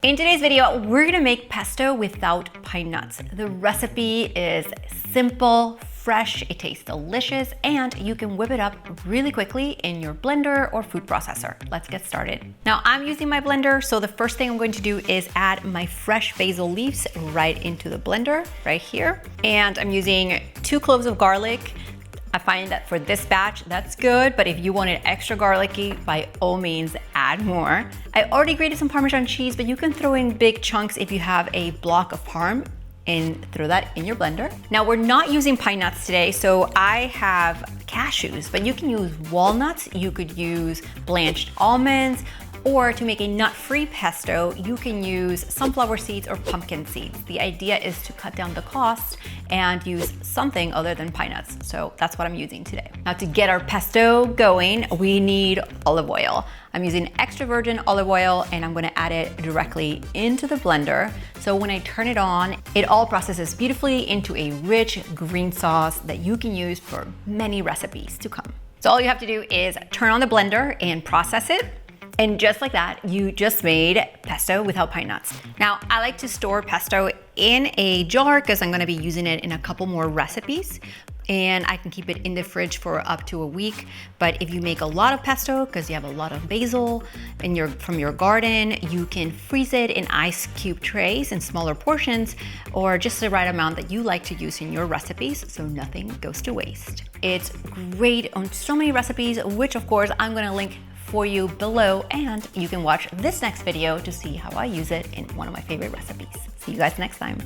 In today's video, we're gonna make pesto without pine nuts. The recipe is simple, fresh, it tastes delicious, and you can whip it up really quickly in your blender or food processor. Let's get started. Now I'm using my blender, so the first thing I'm going to do is add my fresh basil leaves right into the blender, right here. And I'm using 2 cloves of garlic. I find that for this batch, that's good, but if you want it extra garlicky, by all means, add more. I already grated some Parmesan cheese, but you can throw in big chunks if you have a block of Parm and throw that in your blender. Now we're not using pine nuts today, so I have cashews, but you can use walnuts, you could use blanched almonds, or to make a nut-free pesto, you can use sunflower seeds or pumpkin seeds. The idea is to cut down the cost and use something other than pine nuts. So that's what I'm using today. Now to get our pesto going, we need olive oil. I'm using extra virgin olive oil and I'm gonna add it directly into the blender. So when I turn it on, it all processes beautifully into a rich green sauce that you can use for many recipes to come. So all you have to do is turn on the blender and process it. And just like that, you just made pesto without pine nuts. Now, I like to store pesto in a jar because I'm gonna be using it in a couple more recipes, and I can keep it in the fridge for up to a week. But if you make a lot of pesto, because you have a lot of basil from your garden, you can freeze it in ice cube trays in smaller portions, or just the right amount that you like to use in your recipes, so nothing goes to waste. It's great on so many recipes, which of course I'm gonna link for you below, and you can watch this next video to see how I use it in one of my favorite recipes. See you guys next time.